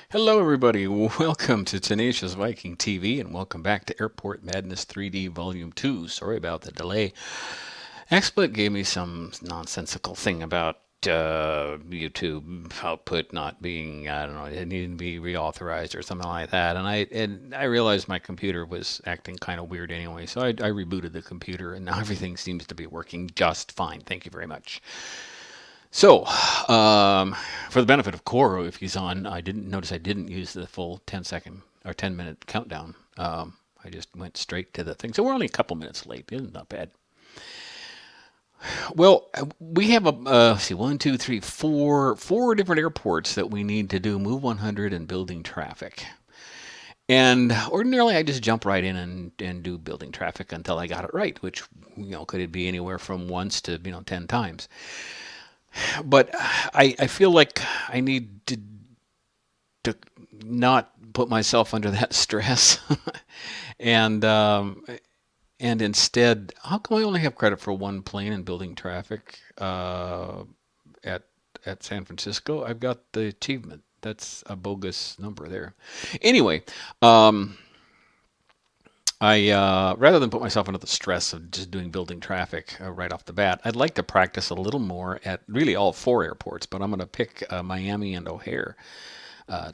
Hello, everybody. Welcome to Tenacious Viking TV, and welcome back to Airport Madness 3D Volume 2. Sorry about the delay. XSplit gave me some nonsensical thing about YouTube output not being, I don't know, it needed to be reauthorized or something like that. And I realized my computer was acting kind of weird anyway, so I rebooted the computer, and now everything seems to be working just fine. Thank you very much. So, um, for the benefit of Koro, if he's on, I didn't notice I didn't use the full 10-second or 10-minute countdown. I just went straight to the thing. So we're only a couple minutes late. It's not bad. Well, we have see, one, two, three, four different airports that we need to do Move 100 and building traffic. And ordinarily, I just jump right in and do building traffic until I got it right, which could it be anywhere from once to 10 times. But I feel like I need to not put myself under that stress, and and instead, how come I only have credit for one plane in building traffic at San Francisco? I've got the achievement. That's a bogus number there. Anyway, um, I rather than put myself under the stress of just doing building traffic right off the bat, I'd like to practice a little more at really all four airports, but I'm going to pick Miami and O'Hare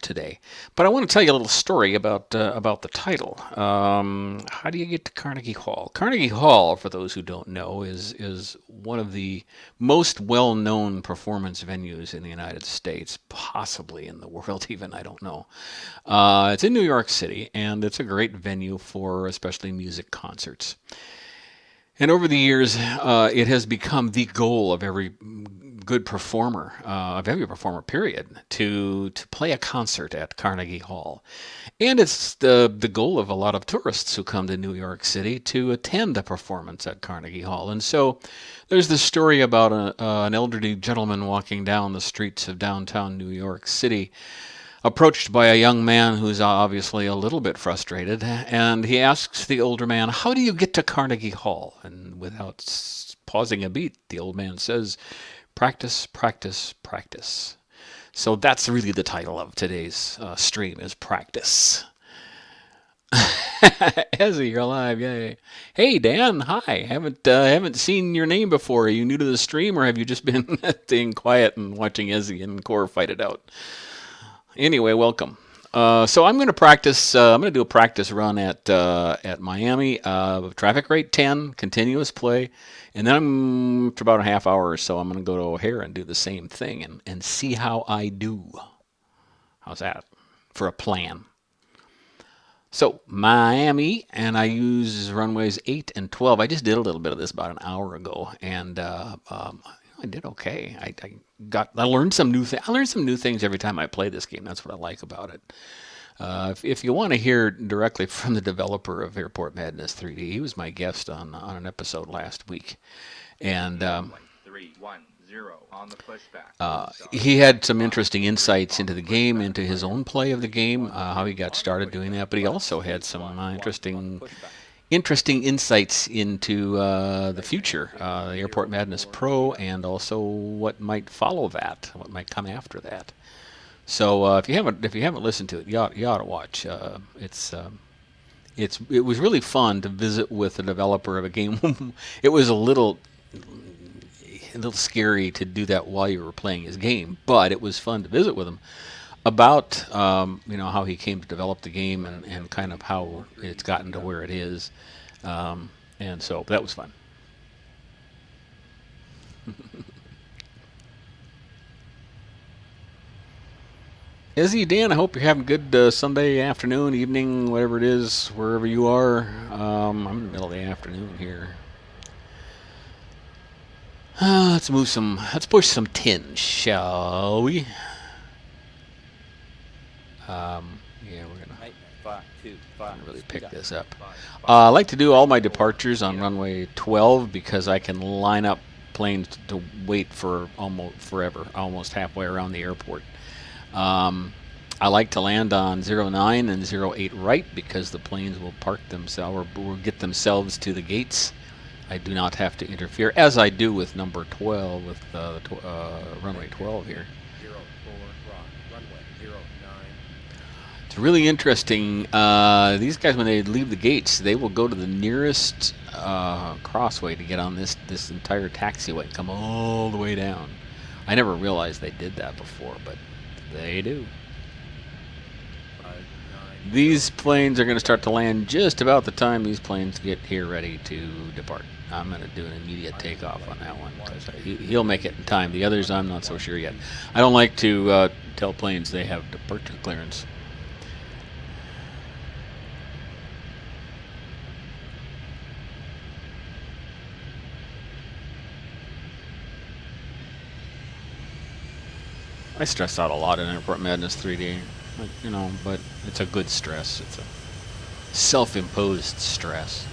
today. But I want to tell you a little story about the title. How do you get to Carnegie Hall? Carnegie Hall, for those who don't know, is one of the most well-known performance venues in the United States, possibly in the world even. I don't know. It's in New York City, and it's a great venue for especially music concerts. And over the years, it has become the goal of every good performer, of every performer, period, to play a concert at Carnegie Hall. And it's the goal of a lot of tourists who come to New York City to attend a performance at Carnegie Hall. And so there's this story about an elderly gentleman walking down the streets of downtown New York City, approached by a young man who's obviously a little bit frustrated, and he asks the older man, "How do you get to Carnegie Hall?" And without pausing a beat, the old man says, "Practice, practice, practice." So that's really the title of today's stream is Practice. Ezzy, you're alive, yay! Hey Dan, hi. Haven't seen your name before. Are you new to the stream, or have you just been staying quiet and watching Ezzy and Core fight it out? Anyway, welcome. So I'm going to practice. I'm going to do a practice run at Miami. Traffic rate 10, continuous play, and then after about a half hour or so, I'm going to go to O'Hare and do the same thing and see how I do. How's that for a plan? So Miami, and I use runways 8 and 12. I just did a little bit of this about an hour ago, and I did okay. I learned some new things. I learned some new things every time I play this game. That's what I like about it. If you want to hear directly from the developer of Airport Madness 3D, he was my guest on an episode last week, and 3-1-0 on the pushback. he had some interesting insights into the game, into his own play of the game, how he got started doing that. But he also had some interesting insights into the future, the Airport Madness Pro, and also what might follow that, what might come after that. So if you haven't listened to it, you ought to watch. It was really fun to visit with the developer of a game. It was a little scary to do that while you were playing his game, but it was fun to visit with him about how he came to develop the game and kind of how it's gotten to where it is. And so that was fun. Izzy, Dan, I hope you're having a good Sunday afternoon, evening, whatever it is, wherever you are. I'm in the middle of the afternoon here. Let's push some tin, shall we? Yeah, we're gonna really pick this up. I like to do all my departures on runway 12 because I can line up planes to wait for almost forever, almost halfway around the airport. I like to land on 09 and 08 right because the planes will park themselves or get themselves to the gates. I do not have to interfere, as I do with number 12, with runway 12 here. 04, runway 09. It's really interesting. These guys, when they leave the gates, they will go to the nearest crossway to get on this entire taxiway and come all the way down. I never realized they did that before, but they do. These planes are going to start to land just about the time these planes get here ready to depart. I'm going to do an immediate takeoff on that one because he'll make it in time. The others, I'm not so sure yet. I don't like to tell planes they have departure clearance. I stress out a lot in Airport Madness 3D, you know, but it's a good stress. It's a self-imposed stress.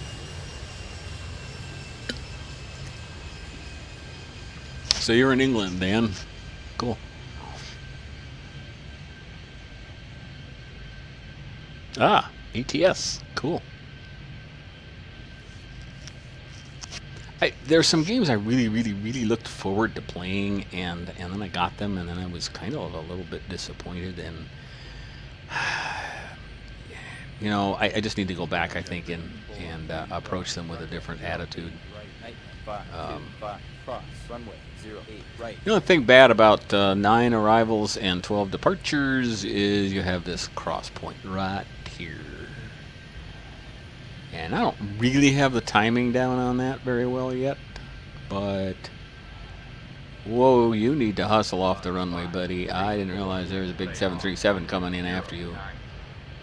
So you're in England, Dan. Cool. Ah, ETS. Cool. There's some games I really looked forward to playing, and then I got them, and then I was kind of a little bit disappointed, and you know, I just need to go back, I think, and approach them with a different attitude. The only thing bad about 9 arrivals and 12 departures is you have this cross point right here. And I don't really have the timing down on that very well yet, but whoa, you need to hustle off the runway, buddy. I didn't realize there was a big 737 coming in after you.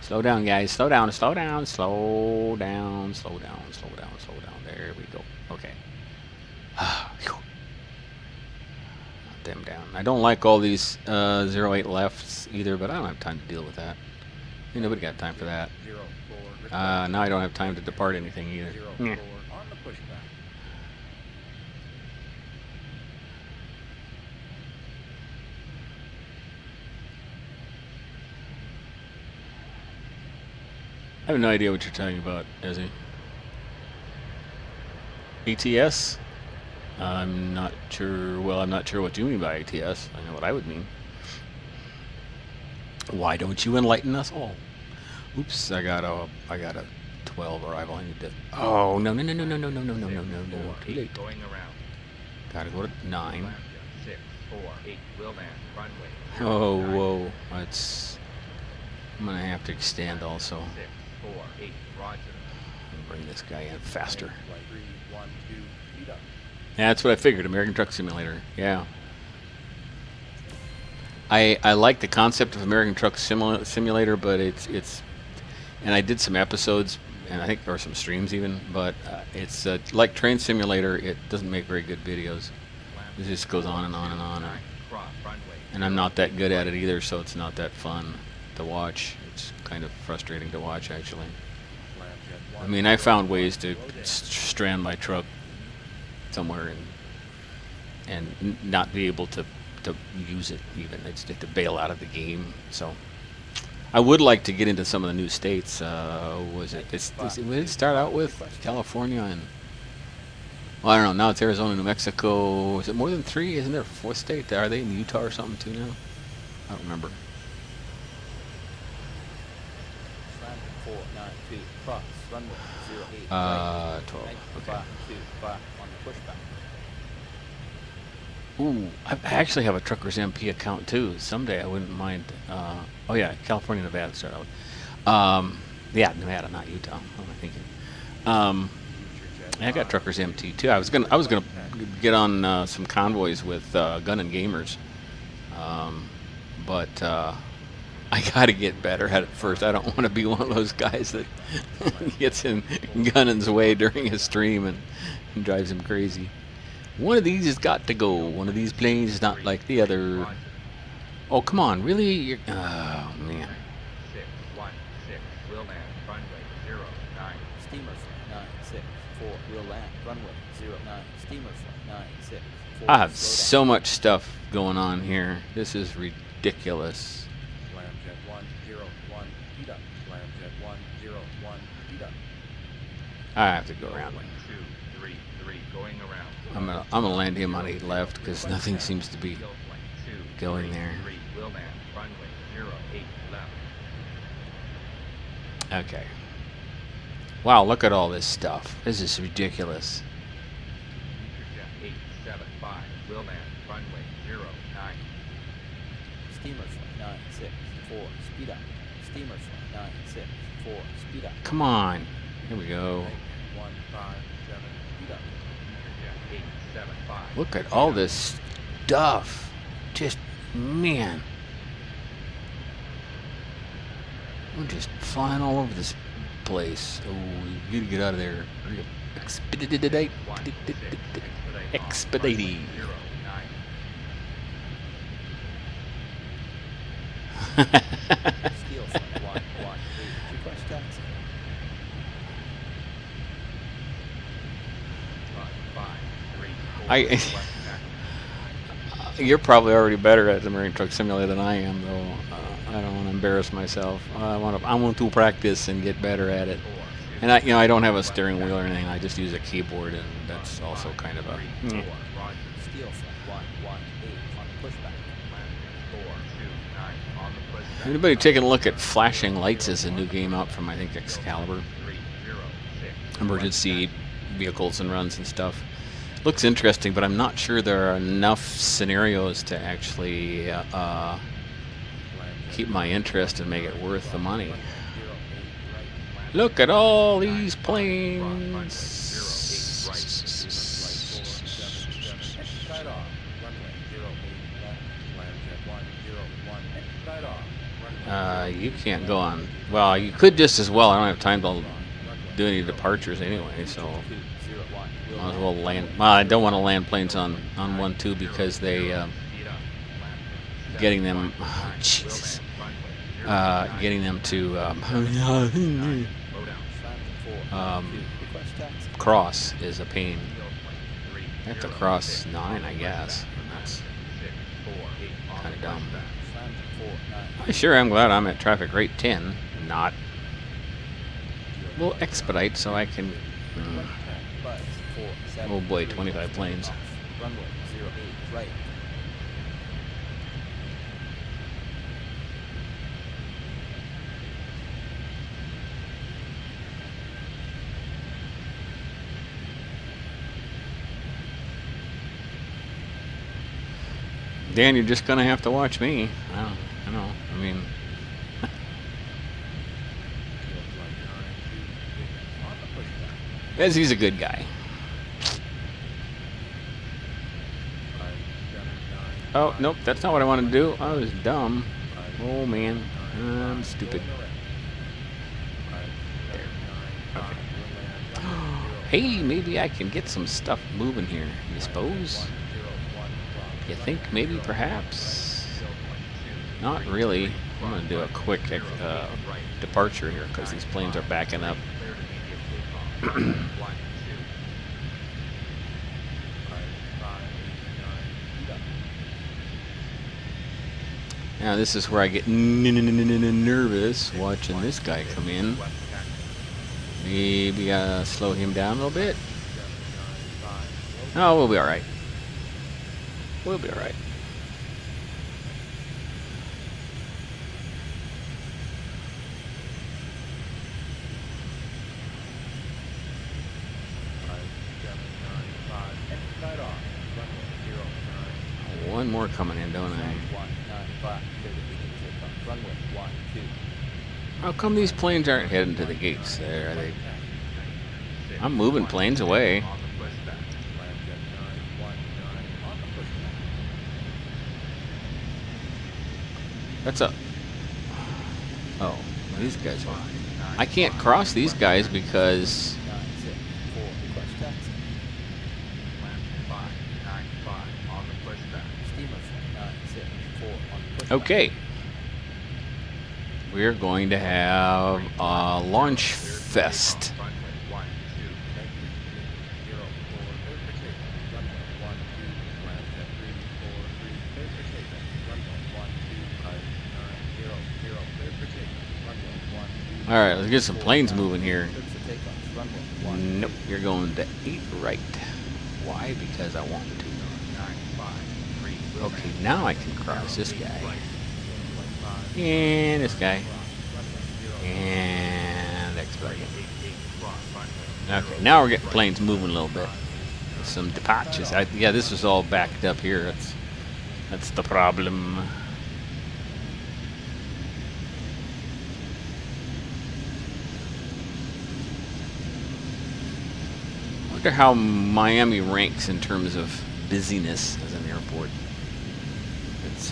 Slow down, guys. Slow down, slow down, slow down, slow down, slow down, slow down. There we go. Okay. Knock them down. I don't like all these 08 lefts either, but I don't have time to deal with that. Ain't nobody got time for that. Now I don't have time to depart anything either. Yeah. I have no idea what you're talking about, Ezzy. ATS? I'm not sure. Well, I'm not sure what you mean by ATS. I know what I would mean. Why don't you enlighten us all? Oops, I got a 12 arrival. I need to. Oh no. Too late. Going around. Gotta go to 9. 6, 4, 8, will land, runway. Oh whoa, that's. I'm gonna have to extend also. 6, 4, 8, roger. And bring this guy in faster. Yeah, that's what I figured. American Truck Simulator. Yeah. I like the concept of American Truck Simulator, but it's and I did some episodes and I think or some streams even, but it's like Train Simulator. It doesn't make very good videos. It just goes on and on and on. And I'm not that good at it either, so it's not that fun to watch. It's kind of frustrating to watch, actually. I mean, I found ways to strand my truck somewhere and not be able to use it even. I just have to bail out of the game. So I would like to get into some of the new states. What did it start out with? California and well, I don't know. Now it's Arizona, New Mexico. Is it more than 3? Isn't there a 4th state? Are they in Utah or something too now? I don't remember. 12. Okay. Ooh, I actually have a Truckers MP account too. Someday I wouldn't mind. Oh yeah, California, Nevada start out. Yeah, Nevada, not Utah. What am I thinking? I got Truckers MT too. I was gonna get on some convoys with Gun and Gamers, but I gotta get better at it first. I don't want to be one of those guys that gets in Gunnan's way during a stream and drives him crazy. One of these has got to go. One of these planes is not like the other. Oh, come on, really? Oh, man. 616, will land, runway 09. Steamer flight 964, will land, runway 09. Steamer flight 964. I have so much stuff going on here. This is ridiculous. Landjet 101, heat up. Landjet 101, heat up. I have to go around. 233, going around. I'm gonna land him on 8 left because nothing seems to be going there. Will land, runway 08 left. Okay. Wow, look at all this stuff. This is ridiculous. Meter jet 875. Wheelman, runway 09. Steamer flight 964, speed up. Steamer flight 964, speed up. Come on. Here we go. Right, 157, speed up. Meter jet 875. Look at all this stuff. Just, man. We're just flying all over this place. Oh, you gotta get out of there. Hurry up. Expedite. Expedite. 09. Steel flight 113, request taxi. 5, 3, 4. I- Request taxi. You're probably already better at the Marine Truck Simulator than I am, though. I don't want to embarrass myself. I want to practice and get better at it. And I don't have a steering wheel or anything. I just use a keyboard, and that's also kind of a. Roger. Steel flight 118 on pushback. Landing 429 on the pushback. Anybody taking a look at Flashing Lights? Is a new game out from I think Excalibur. 306. Emergency vehicles and runs and stuff. Looks interesting, but I'm not sure there are enough scenarios to actually keep my interest and make it worth the money. Look at all these planes. Right off. Runway 08 left. Land jet 101. Right off. Runway You can't go on. Well, you could just as well. I don't have time to do any departures anyway, so 201. might as well land. Well, I don't want to land planes on 1-2 because they getting them. Jesus. Getting them to Request taxi. cross is a pain. I have to cross 9, I guess. That's kind of dumb. I sure am glad I'm at traffic rate 10, not. We'll expedite so I can. Oh boy, 25 planes. Runway 08 right. Dan, you're just gonna have to watch me. I know. I mean, as he's a good guy. Oh, nope, that's not what I wanted to do. I was dumb. Oh man, I'm stupid. There. Okay. Hey, maybe I can get some stuff moving here. You suppose? You think maybe, perhaps? Not really. I'm gonna do a quick departure here because these planes are backing up. Now this is where I get nervous watching this guy come in. Maybe slow him down a little bit. Oh, we'll be all right. We'll be all right. One more coming in, don't I? How come these planes aren't heading to the gates there? Are they? I'm moving planes away. That's a. Oh, these guys are. I can't cross these guys because. Okay. We're going to have a launch fest. All right, let's get some planes moving here. Nope, you're going to 8 right. Why? Because I want to. Okay, now I can cross this guy. And this guy. And better. 88 cross runway. Okay, now we're getting planes moving a little bit. Some departures. Yeah, this was all backed up here. That's the problem. I wonder how Miami ranks in terms of busyness as an airport. It's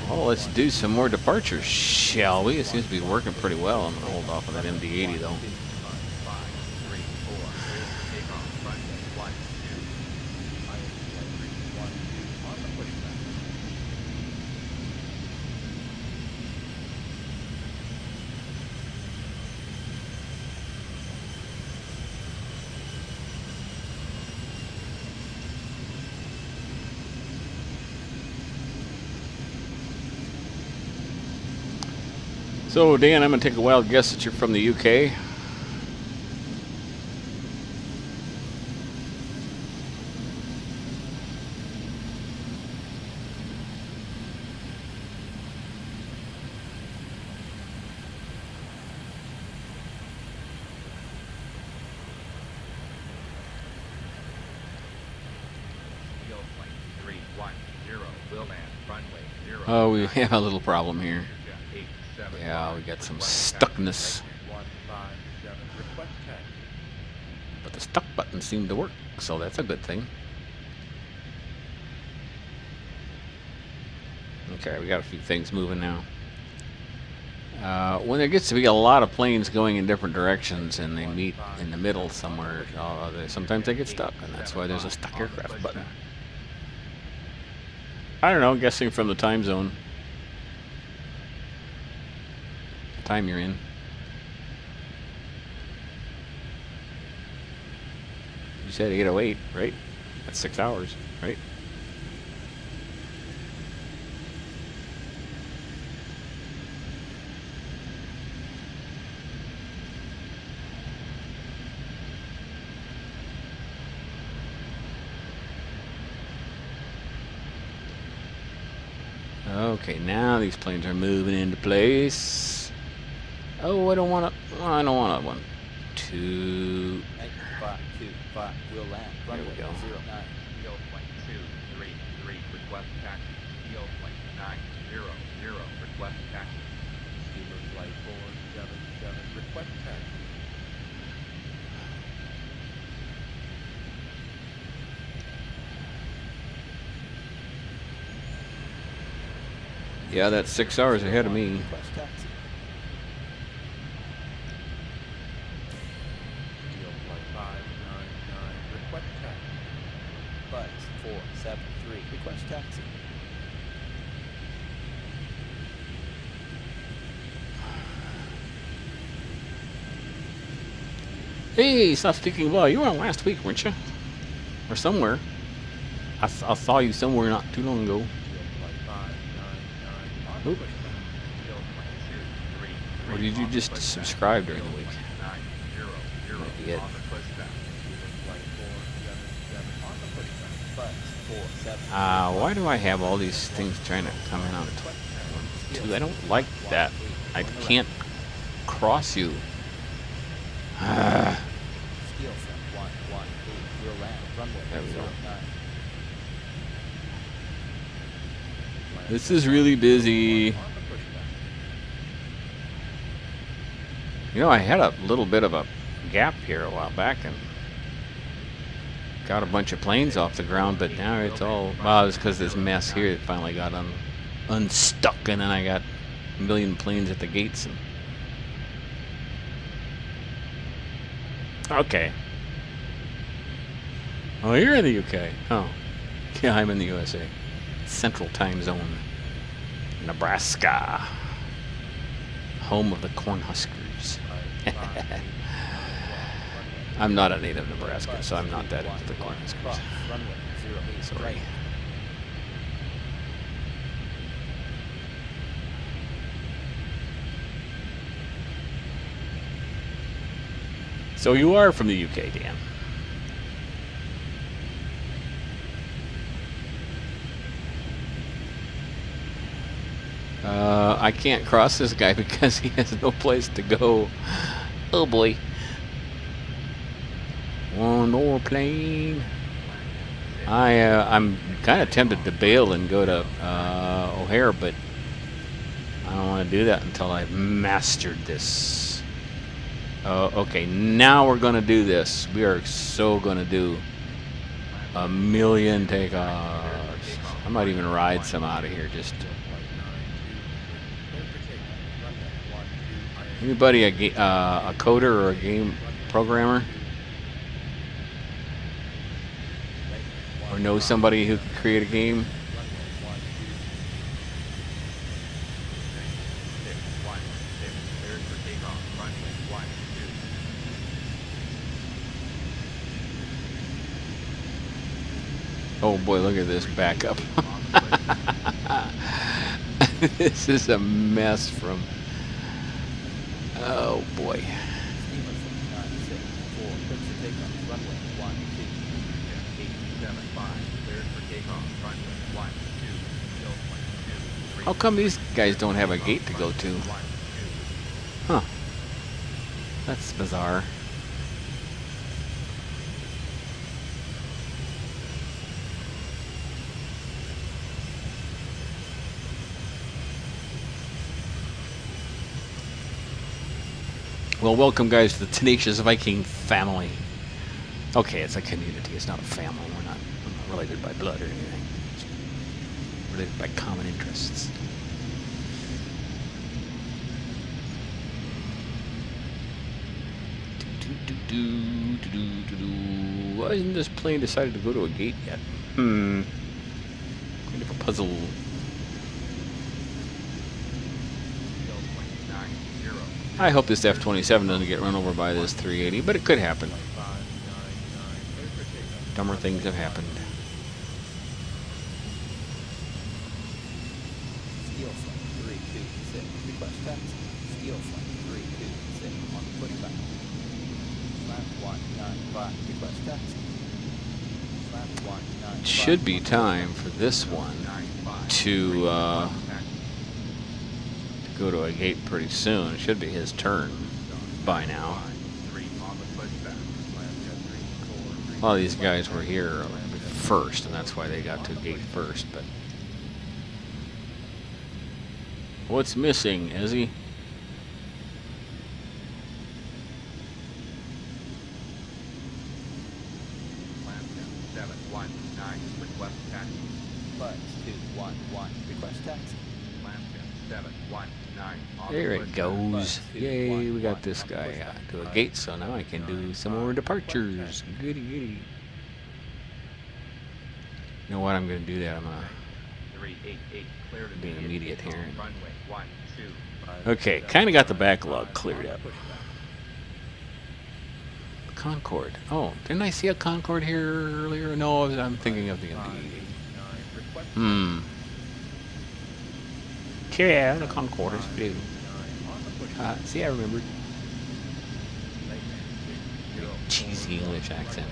well, let's do some more departures, shall we? It seems to be working pretty well. I'm gonna hold off on that MD-80 though. 5, 3, 4. Take off runway 1, 2. On the pushback. So, Dan, I'm going to take a wild guess that you're from the UK. Yield plane 310 will land runway 0. Oh, we have a little problem here. 87. Yeah, we got some stuckness. 157. Request taxi. But the stuck button seemed to work, so that's a good thing. Okay, we got a few things moving now. When there gets to be a lot of planes going in different directions and they meet in the middle somewhere, sometimes they get stuck, and that's why there's a stuck aircraft button. I don't know, guessing from the time zone. The time you're in. You said 8:08, right? That's 6 hours, right? Okay, now these planes are moving into place. Oh, I don't want to. I don't want to. 1, 2. 525 will land. There we Runway go. 09. 09. Yield plane 233. Request taxi. Yield plane 900. Request taxi. Steamer flight 477. Request taxi. Yeah, that's 6 hours ahead of me. Request taxi. Yield plane 599. Request taxi. Buzz 473. Request taxi. Hey, stop speaking well. You were on last week, weren't you? Or somewhere. I saw you somewhere not too long ago. Yield plane 599. On the Oop. pushback. Yield plane 233. Or did you on the just pushback. subscribe during the Yield week? plane 900. Might be it. On the pushback. Steamer flight 477. On the pushback. Buzz 473. Why do I have all these things trying to come in on 2? I don't like that. I can't cross you. Steel from 118 will land. Runway There we go. 09. This is really busy. On the pushback. You know, I had a little bit of a gap here a while back and got a bunch of planes off the ground, but now it's all, well, it's because this mess here it finally got unstuck, and then I got a million planes at the gates. And okay. Oh, you're in the UK. Oh, yeah, I'm in the USA. Central Time Zone, Nebraska, home of the Cornhuskers. I'm not a native Nebraskan, so I'm not that into the Cornhuskers. Cross. Runway 08. Sorry. Right. So you are from the UK, Dan. I can't cross this guy because he has no place to go. Oh boy. One more plane. I'm kind of tempted to bail and go to O'Hare, but I don't want to do that until I've mastered this. Okay, now we're going to do this. We are so going to do a million takeoffs. I might even ride some out of here. Just anybody a coder or a game programmer? Or know somebody who can create a game? Oh boy, look at this backup. This is a mess from... Oh boy. How come these guys don't have a gate to go to? Huh. That's bizarre. Well, welcome guys to the Tenacious Viking family. Okay, it's a community, it's not a family. We're not related by blood or anything. It's related by common interests. Why isn't this plane decided to go to a gate yet? Kind of a puzzle. I hope this F-27 doesn't get run over by this 380, but it could happen. Dumber things have happened. Steel flight 326. Request taxi. Steel flight 326 on pushback. Flat 195. Request taxi. Flat 195. It should be time for this one to go to a gate pretty soon. It should be his turn by now. A lot of these guys were here first, and that's why they got to gate first. But what's missing, Izzy? There it goes. Yay, we got this guy to a gate, so now I can do some more departures. Goody goody. You know what? I'm going to do that. I'm going to be immediate here. Okay, kind of got the backlog cleared up. Concorde. Oh, didn't I see a Concorde here earlier? No, I'm thinking of the MD-80. Yeah, the Concorde is blue. See, I remembered. Cheesy English accent.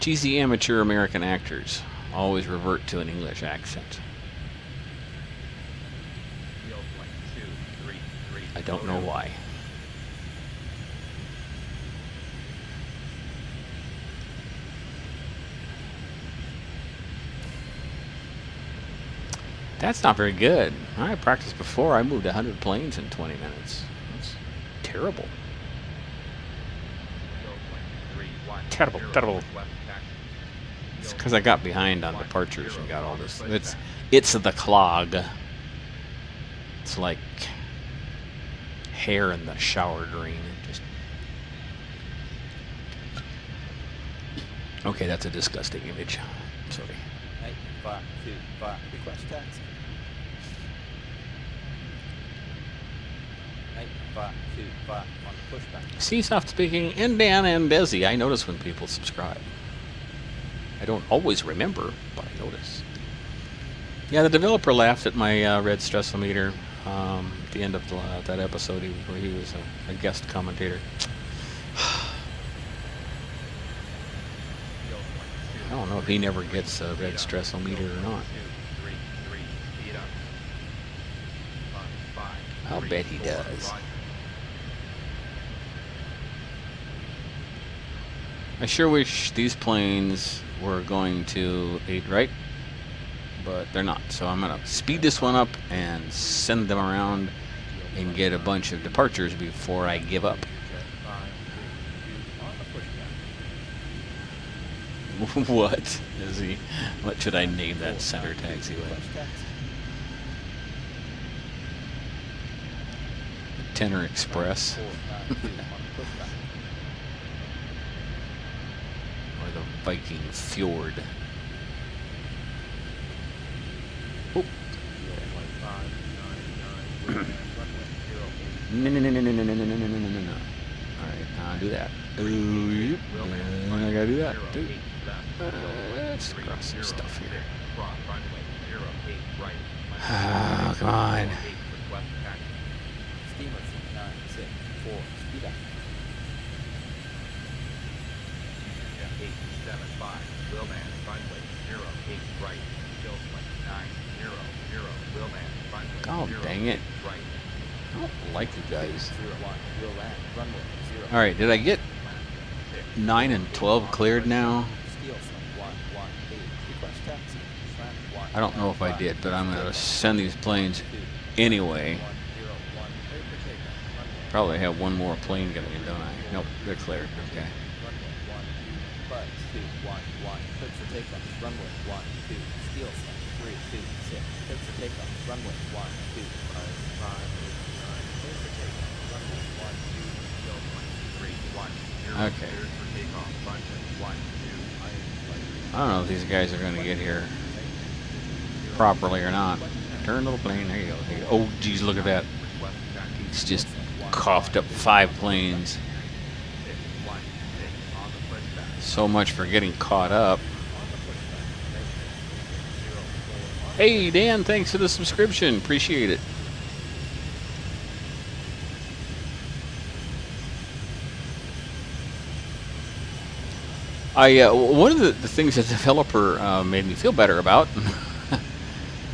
Cheesy amateur American actors always revert to an English accent. I don't know why. That's not very good. I practiced before. I moved 100 planes in 20 minutes. That's terrible. Terrible, terrible. It's because I got behind on departures and got all this. It's the clog. It's like hair in the shower drain. Okay, that's a disgusting image. Sorry. 525. Request taxi. 525 on the pushback. Seasoft speaking, and Dan and Desi. I notice when people subscribe. I don't always remember, but I notice. Yeah, the developer laughed at my red stressometer. At the end of that episode where he was a guest commentator. I don't know if he never gets a red stressometer or not. I'll bet he does. I sure wish these planes were going to 8 right, but they're not. So I'm going to speed this one up and send them around and get a bunch of departures before I give up. What is he? What should I name that center taxiway? Tenor Express. Or the Viking Fjord. Oh. No. Alright, do that. I gotta do that. Let's cross some stuff here. Oh, come on. Steamer 964, speed up. 875, Willman, runway 08 right, still 900, Willman, runway Oh, dang it. right. I don't like you guys. 01, will land, runway 0. Alright, did I get 9 and 12 cleared now? Steel flight 118, request taxi, slant 1. I don't know if I did, but I'm going to send these planes anyway. 101, clear for takeoff, runway. Probably have one more plane going in, don't I? Nope, they're cleared. Okay. Runway 12, buzz 211, clear for takeoff, runway 12, steel flight 326, clear for takeoff, runway 12, 5589, clear for takeoff, runway 12, steel flight 310, Okay. cleared for takeoff, runway 12, I don't know if these guys are going to get here properly or not. Turn little plane. There you go. There you go. Oh, geez, look at that. request taxi, He's just coughed up 5 planes. 616 on the pushback. So much for getting caught up. Hey, Dan, thanks for the subscription. Appreciate it. One of the things the developer made me feel better about,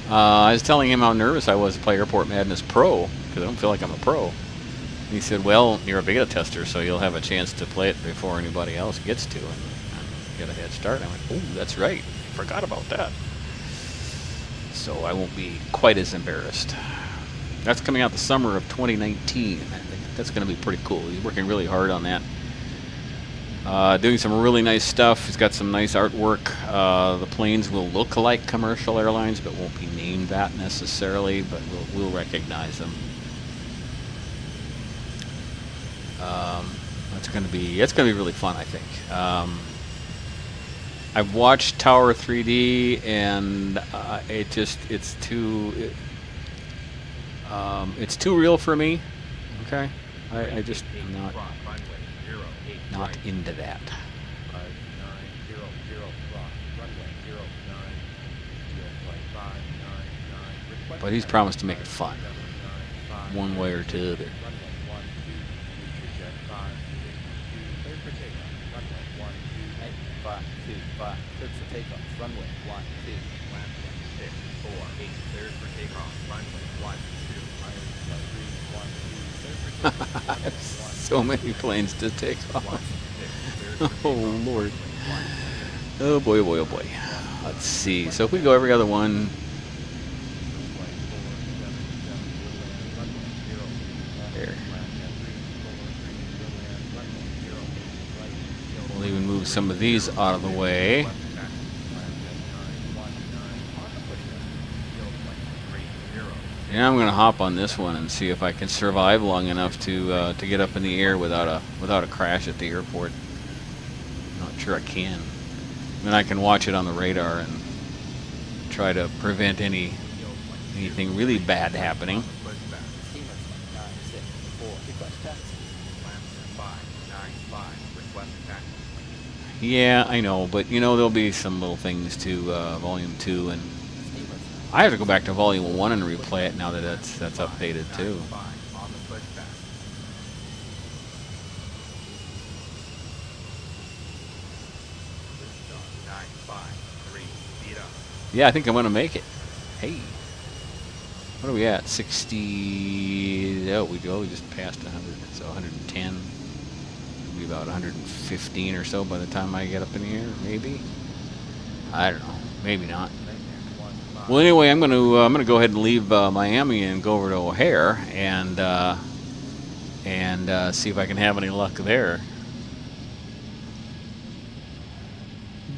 I was telling him how nervous I was to play Airport Madness Pro, because I don't feel like I'm a pro. And he said, well, you're a beta tester, so you'll have a chance to play it before anybody else gets to, and get a head start. I went, oh, that's right. Forgot about that. So I won't be quite as embarrassed. That's coming out the summer of 2019. I think that's going to be pretty cool. He's working really hard on that. Doing some really nice stuff. He's got some nice artwork. The planes will look like commercial airlines, but won't be named that necessarily, but we'll recognize them. It's going to be really fun, I think. I've watched Tower 3D, and it's too real for me. Okay, I just am not into that. But he's promised to make it fun, one way or the other. Cleared for takeoff, runway 12, Land 648, cleared for takeoff, runway 12, So many planes to take off. Oh, Lord. Oh, boy, oh, boy, oh, boy. Let's see. So if we go every other one. There. We'll even move some of these out of the way. And I'm going to hop on this one and see if I can survive long enough to get up in the air without a crash at the airport. Not sure I can. I mean, I can watch it on the radar and try to prevent anything really bad happening. steamer flight 964, request taxi. Yeah, I know, but there'll be some little things to volume 2 and Steamer flight I have to go back to volume 1 and replay it now that that's updated too. 5 on the pushback. Liftoff 953. Speed up. Yeah, I think I'm gonna make it. Hey, what are we at? 60. Oh, we just passed 100. So 110. It'll be about 115 or so by the time I get up in here. Maybe. I don't know. Maybe not. Well, anyway, I'm gonna go ahead and leave Miami and go over to O'Hare and see if I can have any luck there.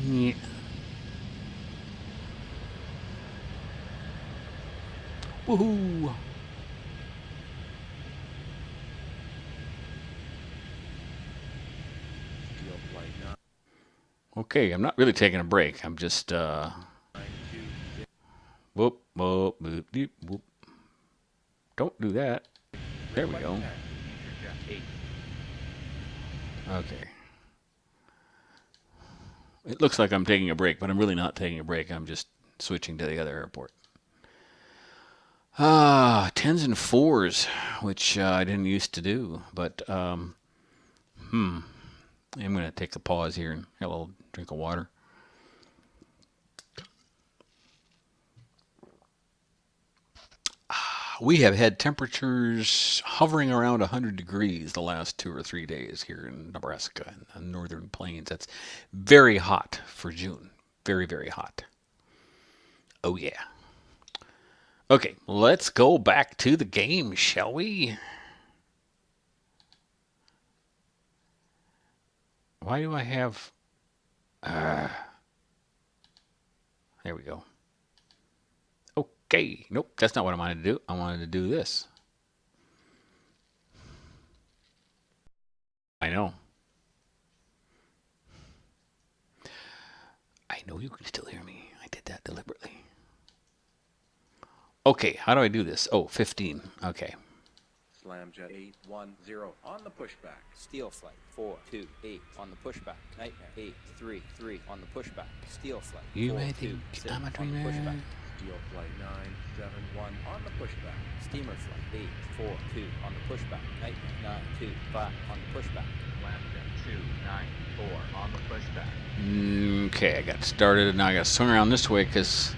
Yeah. Woohoo! Steel flight 9. Okay, I'm not really taking a break. I'm just whoop, whoop, whoop, whoop, whoop. Don't do that. There we go. 8. Okay. It looks like I'm taking a break, but I'm really not taking a break. I'm just switching to the other airport. Tens and fours, which I didn't used to do, but I'm gonna take a pause here and have a little drink of water. We have had temperatures hovering around 100 degrees the last 2 or 3 days here in Nebraska and the northern plains. That's very hot for June. Very, very hot. Oh, yeah. Okay, let's go back to the game, shall we? Why do I have... there we go. Okay, nope, that's not what I wanted to do. I wanted to do this. I know. I know you can still hear me. I did that deliberately. Okay, how do I do this? Oh, 15. Okay. Slamjet 810 on the pushback. Steel flight 428 on the pushback. Nightmare 833 on the pushback. Steel flight You may 426 think I'm a on the dreamer. pushback. Steel flight 971 on the pushback. Steamer flight 842 on the pushback. Nightmare 925 on the pushback. Slamjet 294 on the pushback. Okay, I got started and now I got to swing around this way because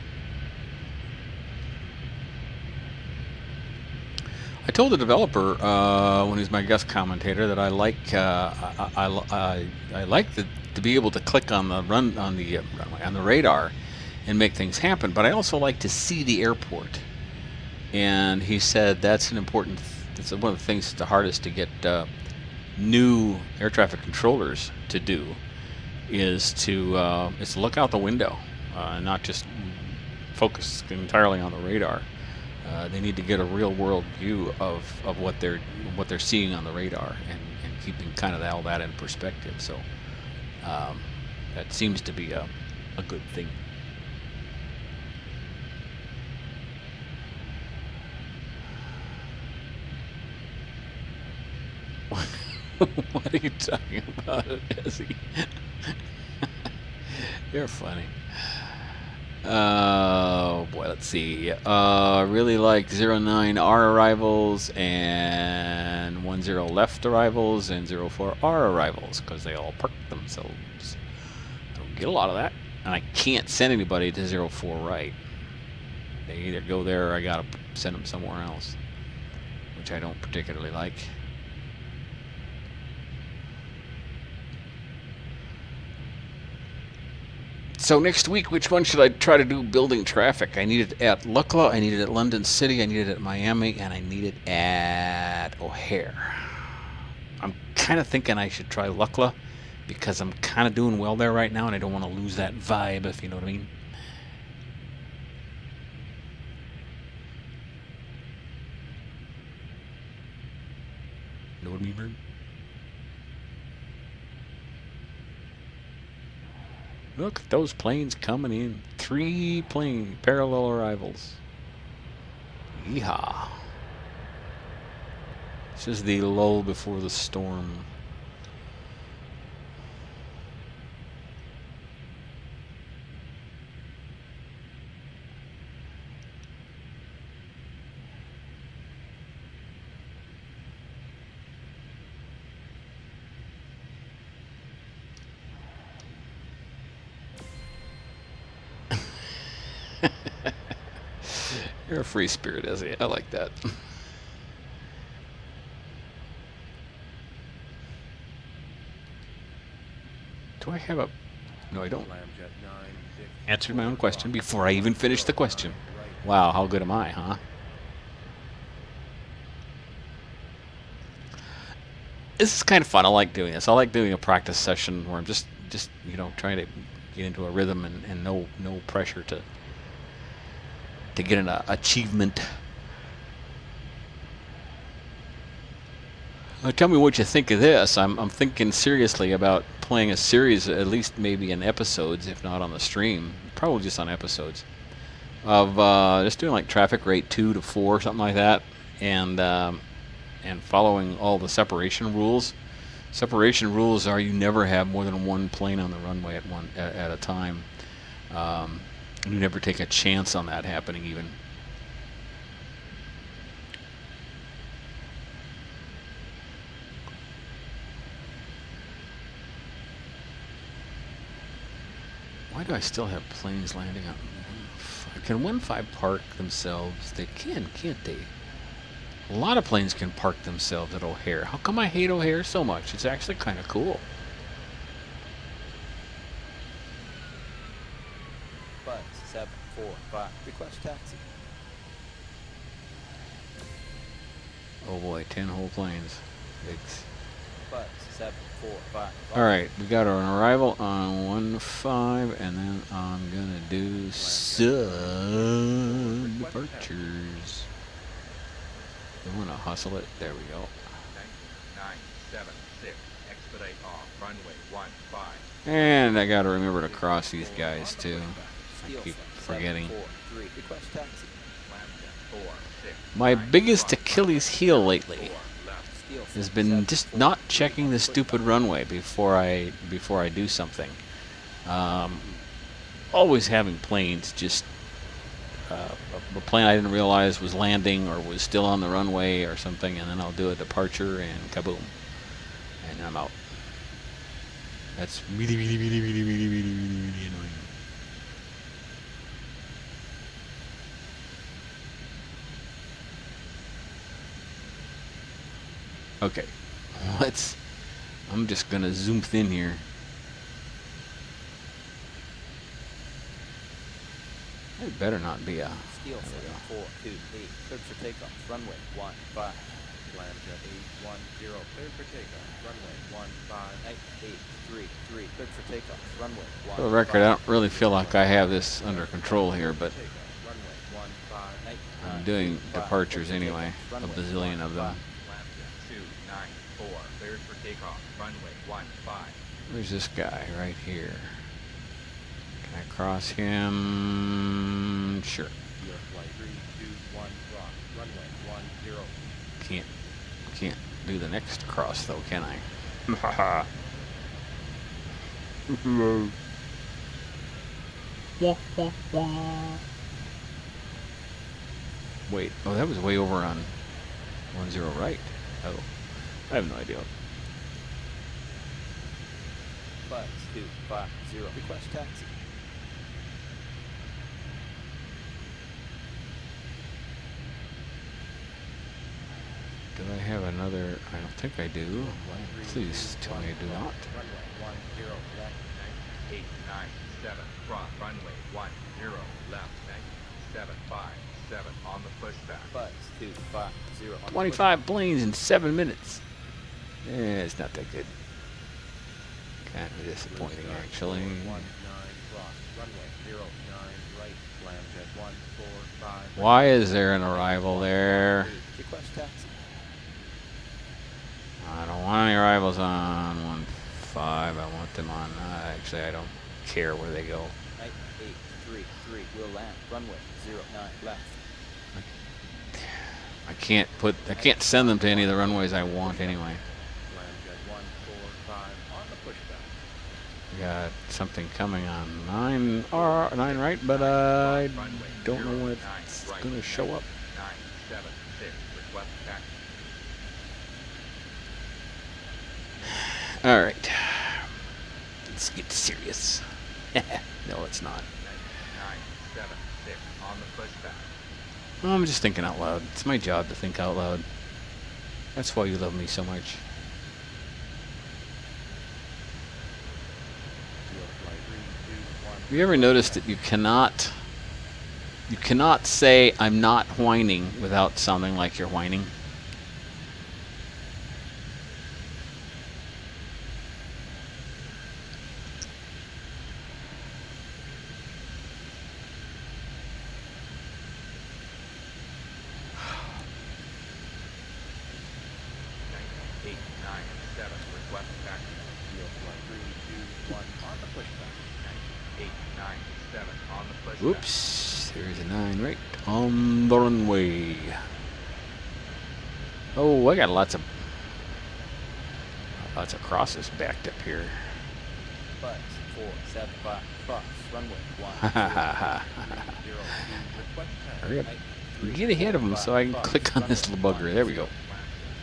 I told the developer when he's my guest commentator that I like I like to be able to click on the runway on the radar and make things happen, but I also like to see the airport. And he said that's an important. It's one of the things that's the hardest to get new air traffic controllers to do is to look out the window, not just focus entirely on the radar. They need to get a real world view of what they're seeing on the radar and keeping kind of all that in perspective. So that seems to be a good thing. What are you talking about, Jesse? You're funny. Oh boy, let's see. Really like 09R arrivals and 10 left arrivals and 04R arrivals because they all park themselves. I don't get a lot of that, and I can't send anybody to 04 right. They either go there or I gotta send them somewhere else, which I don't particularly like. So next week, which one should I try to do building traffic? I need it at Lukla, I need it at London City, I need it at Miami, and I need it at O'Hare. I'm kind of thinking I should try Lukla because I'm kind of doing well there right now, and I don't want to lose that vibe, if you know what I mean. Know what I mean, Bird? Look at those planes coming in. 3 plane parallel arrivals. Yeehaw. This is the lull before the storm. You're a free spirit, Ezzy. I like that. Do I have a... No, I don't. Lambjet 9, 6. Answered my own question before I even finished the question. Wow, how good am I, huh? This is kind of fun. I like doing this. I like doing a practice session where I'm just you know, trying to get into a rhythm and no pressure to get an achievement. Tell me what you think of this. I'm thinking seriously about playing a series, at least maybe in episodes, if not on the stream. Probably just on episodes. Of just doing like traffic rate 2 to 4, something like that. And following all the separation rules. Separation rules are you never have more than one plane on the runway at a time. You never take a chance on that happening even. Why do I still have planes landing on 1-5? Can 1-5 park themselves? They can, can't they? A lot of planes can park themselves at O'Hare. How come I hate O'Hare so much? It's actually kind of cool. Buzz 745. Request taxi. Oh boy, 10 whole planes. Biggs. Buzz 745. Alright, we got an arrival on 1-5, and then I'm gonna do some departures. You wanna hustle it? There we go. 976. Expedite off. Runway 15. And I gotta remember to cross these guys too. I keep forgetting. 743. Request taxi. Lambjet 46. My biggest Achilles heel lately Steel has been just not checking the stupid runway before I do something. Always having planes just a plane I didn't realize was landing or was still on the runway or something, and then I'll do a departure and kaboom, and I'm out. That's really annoying. Okay, I'm just gonna zoom in here. It better not be a... Steel 7428. Cleared for takeoff. Runway 15. Lambjet 810. Cleared for takeoff. Runway 15. 833. Cleared for takeoff. Runway 15. For the record, I don't really feel like I have this under control here, but Runway 15. I'm doing departures anyway, a bazillion of them. Lambjet 294. Cleared for takeoff. Runway 15. There's this guy right here. Can I cross him? Sure. Your flight 321 cross. Runway 10. Can't do the next cross though, can I? Wah, wah, wah. Wait, oh, that was way over on 10 right. Oh, I have no idea. Buzz 250. Request taxi. Do I have another? I don't think I do. Please tell me I do not. Runway 10 left. 897. Cross. Runway 10 left. 757 on the pushback. Buzz 250. On the 25 planes in 7 minutes. It's not that good. Kind of disappointing, actually. 19 cross. Runway 09 right. Lambjet 145. Why is there an arrival there? Request taxi. I don't want any arrivals on 1-5. I want them on. Actually, I don't care where they go. 833. Will land. Runway 09 left. I can't send them to any of the runways I want anyway. Lambjet 145 on the pushback. Got something coming on 9 right, but I don't know when it's gonna show up. 976. Request taxi. All right, let's get serious. No, it's not. 976 on the pushback. I'm just thinking out loud. It's my job to think out loud. That's why you love me so much. Field flight 3, 2, 1. Have you ever noticed that you cannot say I'm not whining without sounding like you're whining? Eight, nine, seven. Request taxi. Field flight 3, 2, 1. On the pushback. 8, 9, 7. On the pushback. Whoops, there's a 9 right on the runway. Oh, I got lots of crosses backed up here. Bus 475. Cross runway 1. Ha ha ha ha. 0, 2. Request taxi. Hurry up. Right, 3, Get ahead of them 4, so I can 5, click on this runway little bugger. There we go.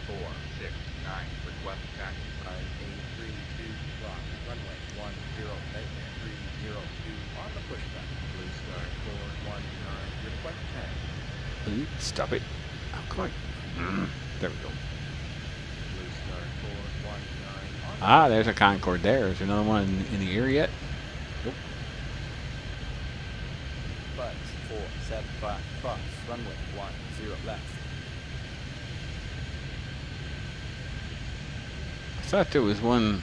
4, 6, 9. Request taxi. AM3D. Cross runway 10. Right, 302. On the pushback. Blue Star 419. Request taxi. Stop it. I'm going. There we go. Blue Star 419. On the Ah, there's a Concorde there. Is there another one in the air yet? Nope. Bus 475. Cross runway 10 left. I thought there was one.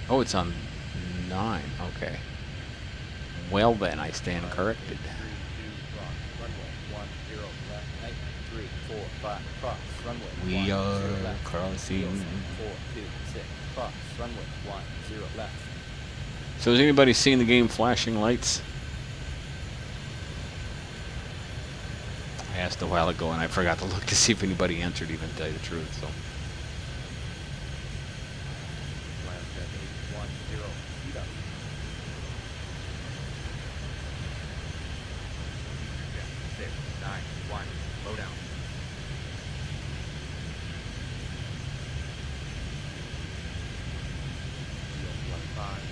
Oh, it's on 9. Okay. Well then, I stand corrected. 3, 2, cross runway 10 left. Right, 3, 4, 5. Cross runway We 10 are left. crossing. 4, 2, 6. Cross runway 10 left. So has anybody seen the game Flashing Lights? I asked a while ago and I forgot to look to see if anybody answered, even to tell you the truth. So Land at 810. Speed up. Jet 6, 9, 1. Low down. Field flight 5, 2,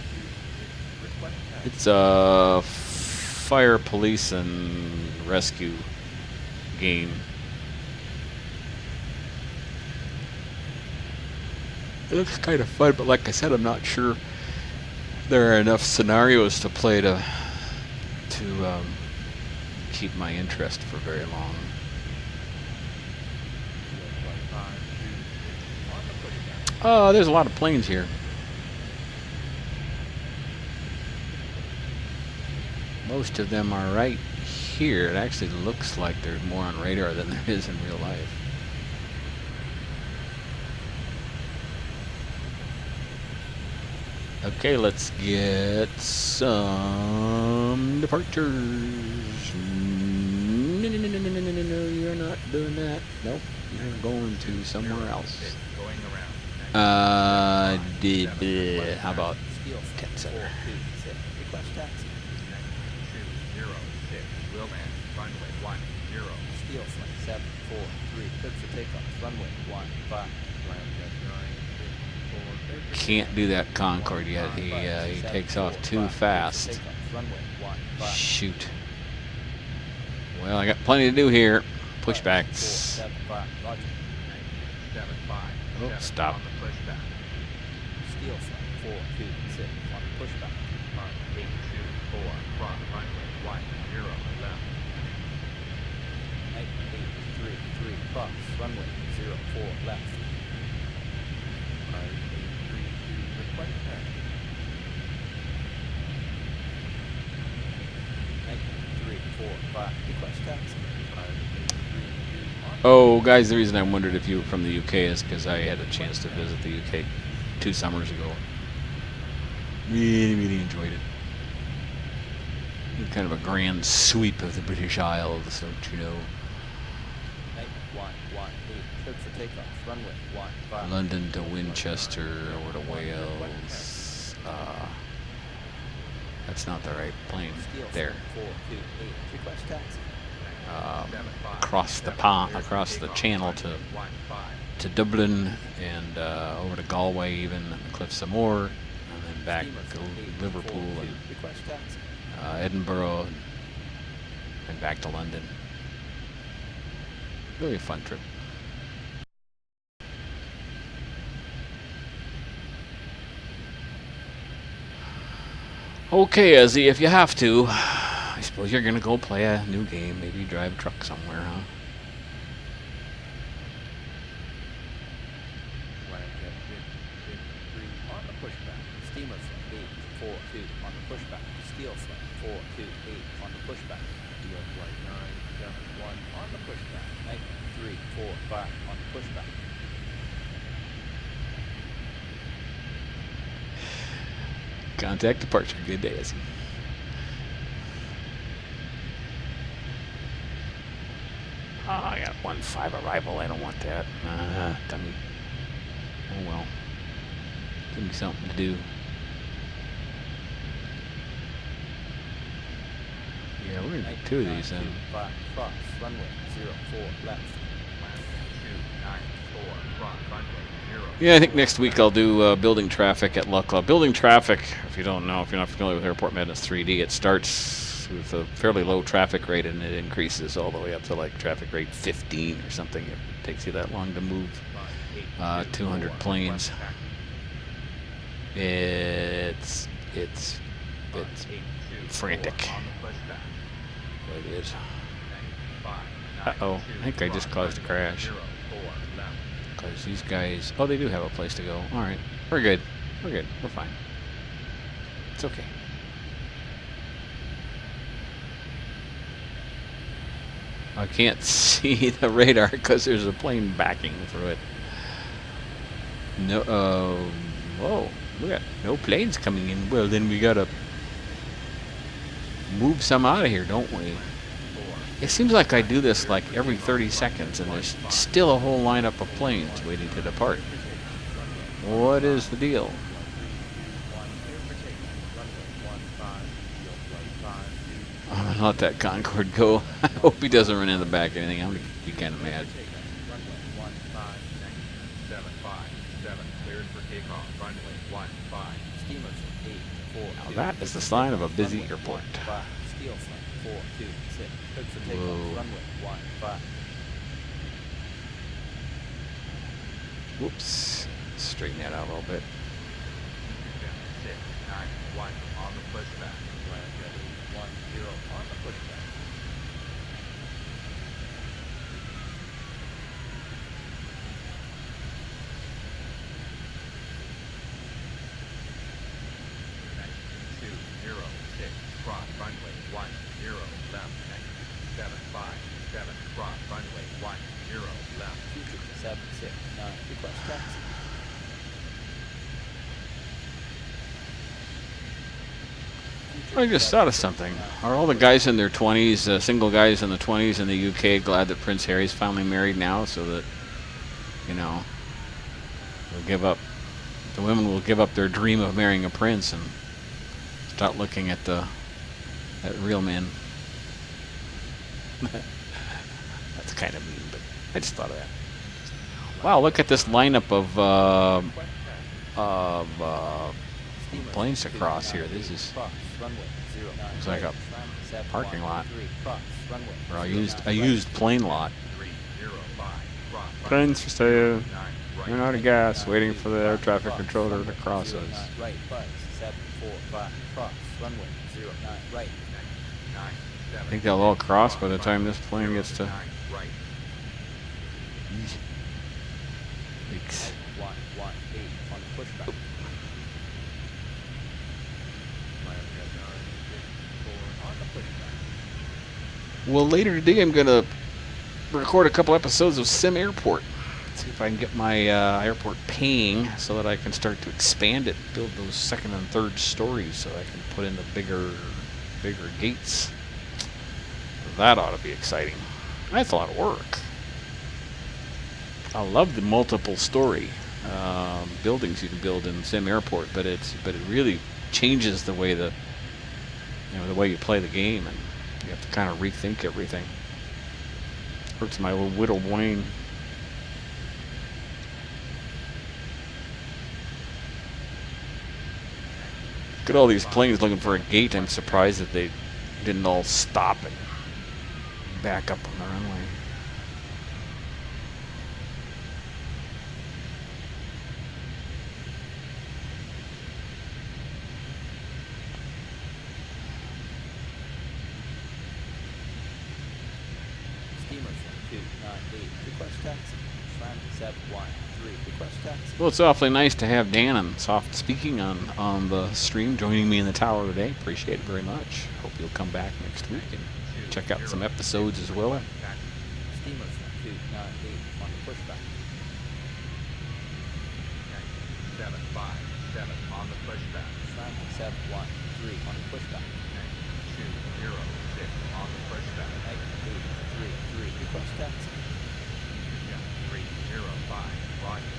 6. Request taxi. it's a fire, police, and rescue game. It looks kind of fun, but like I said, I'm not sure there are enough scenarios to play to keep my interest for very long. Field flight 5, 2, 6. On the pushback. Oh, there's a lot of planes here. Most of them are right here. It actually looks like there's more on radar than there is in real life. Okay, let's get some departures. No, you're not doing that. Nope, you're going to somewhere else. 6, going around. How about Steel Cat flight Center? 4, 2, 6. Request taxi. 2, 0, 6. Will land. Runway 10. Steel flight 7, 4, 3. Good for takeoff. Runway 15. Land at 9, 6, 4. Can't do that Concorde yet. He takes off too fast. Runway 15. Shoot. Well, I got plenty to do here. Pushbacks. 7, 5. Roger. 7, 5. Oh, 7 stop. On the pushback. Steel flight 4, 2, 6. On the pushback. 8, 2, 4. Cross runway 10 left. 8, 3, 3. Cross runway 04 left. 5, 8, 3, 2. Request taxi. 8, 3, 4, 5. Request taxi. 5, 8, 3, 2. On Oh, guys, the reason I wondered if you were from the UK is because I had a chance to visit the UK 2 summers ago. Really, really enjoyed it. Kind of a grand sweep of the British Isles, don't you know? 8, 1, 1, 8. Cleared for takeoff. Runway 15. London to Winchester over to Wales. That's not the right plane. Steel There. flight 4, 2, 8. Request taxi. Across the pond, across the channel to Dublin and over to Galway, even and the Cliffs of Moher, and then back to Liverpool and Request taxi. Edinburgh, and back to London. Really a fun trip. Okay, Ezzy, if you have to, I suppose you're gonna go play a new game. Maybe drive a truck somewhere, huh? Wildcat 53 on the pushback. Steamer flight 842 on the pushback. Steel flight 428 on the pushback. Steel flight 971 on the pushback. Nightmare 345 on the pushback. Contact departure. Good day, Ezzy. Oh, I got 1-5 arrival. I don't want that. Dummy. Oh well. Give me something to do. Yeah, we're gonna get two of these then. 5 cross runway 04 left. 294 cross runway 0. Yeah, I think next week I'll do building traffic at Luck Club. Building traffic, if you don't know, if you're not familiar with Airport Madness 3D, it starts with a fairly low traffic rate and it increases all the way up to like traffic rate 15 or something. It takes you that long to move 200 planes. It's frantic. It is. Uh-oh, I think I just caused a crash. Because these guys, oh, they do have a place to go. All right, we're good. We're good. We're fine. It's okay. I can't see the radar because there's a plane backing through it. No, whoa, we got no planes coming in. Well, then we gotta move some out of here, don't we? It seems like I do this like every 30 seconds and there's still a whole lineup of planes waiting to depart. What is the deal? I'm gonna let that Concorde go. I hope he doesn't run in the back or anything. I'm gonna be kind of mad. 757 cleared for takeoff. Runway 15. Now that is the sign of a busy airport. Steel flight 426. Cleared for takeoff. Whoa. Runway 15. Whoops. Straighten that out a little bit. 691 on the pushback. 10 on the pushback. Cross runway 10 left. 757 cross runway 10 left. 769 request taxi. I just thought of something. Are all the guys in their 20s, single guys in the 20s in the UK, glad that Prince Harry's finally married now, so that, you know, they'll give up, the women will give up their dream of marrying a prince and start looking at real men. That's kind of mean, but I just thought of that. Wow, look at this lineup of planes to cross here. This is looks like a parking lot. Or a used plane lot. Planes for sale. Running out of gas, waiting for the air traffic controller to cross us. Right, bus 745 cross runway 09 right. I think they'll all cross by the time this plane gets to. Weeks. 118 on the pushback. Well, later today I'm gonna record a couple episodes of Sim Airport. See if I can get my airport paying so that I can start to expand it, build those second and third stories so I can put in the bigger gates. That ought to be exciting. That's a lot of work. I love the multiple story buildings you can build in Sim Airport, but it really changes the way the way you play the game, and you have to kind of rethink everything. Hurts my little whittle brain. Look at all these planes looking for a gate. I'm surprised that they didn't all stop and back up on the runway. request taxi. Slam 713, request taxi. Well, it's awfully nice to have Dan and Soft speaking on the stream, joining me in the tower today. Appreciate it very much. Hope you'll come back next week and check out some episodes as well. Steamer 298 on the pushback. 757 on the pushback. Slam 713 on the pushback. 206 on the pushback. 833, request taxi. 305 Roger.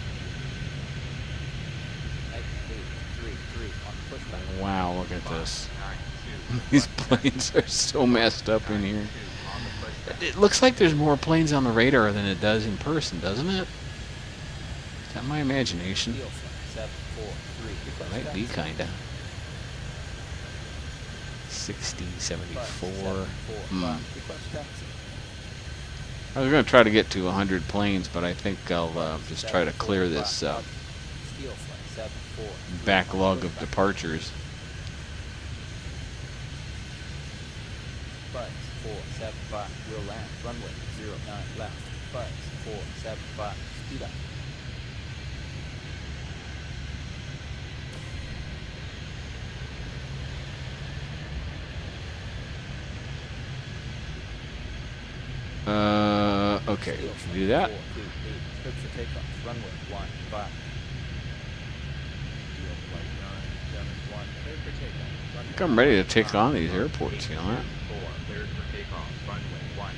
833 on the pushback. Wow, look at this. 92 These planes are so messed up in here. It looks like there's more planes on the radar than it does in person, doesn't it? Is that my imagination? Steel Slam 743, request Might be taxi. kinda. 60, 74. 745, request taxi. I was going to try to get to 100 planes, but I think I'll just try to clear this Steel Slam 743. backlog of departures. Buzz 475 will land runway 09 left. Buzz 475 speed up. Okay, we can do that. 428, cleared for takeoff. Runway 15. Steel flight 971 cleared for takeoff. I think I'm ready to take on these airports, you know that? 4 cleared for takeoff. Runway 15.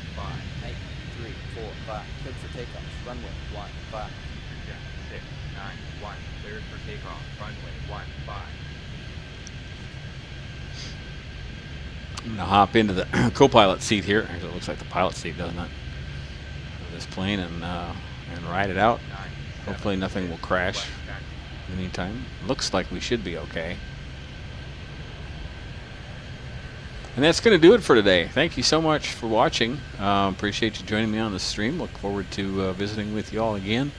8345, cleared for takeoff. Runway 15. 691 cleared for takeoff. Runway 15. I'm gonna hop into the co-pilot seat here. Actually, it looks like the pilot seat, doesn't it? Of this plane and ride it out. Hopefully, nothing will crash in the meantime. Looks like we should be okay. And that's going to do it for today. Thank you so much for watching. Appreciate you joining me on the stream. Look forward to visiting with you all again.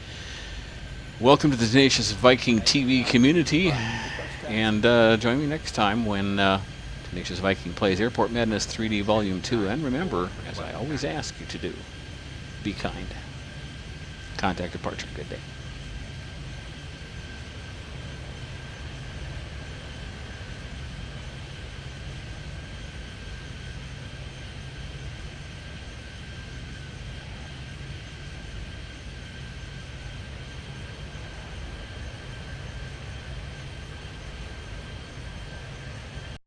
Welcome to the Tenacious Viking TV community, and join me next time when Tenacious Viking plays Airport Madness 3D Volume 2. And remember, as I always ask you to do, be kind. Contact departure. Good day.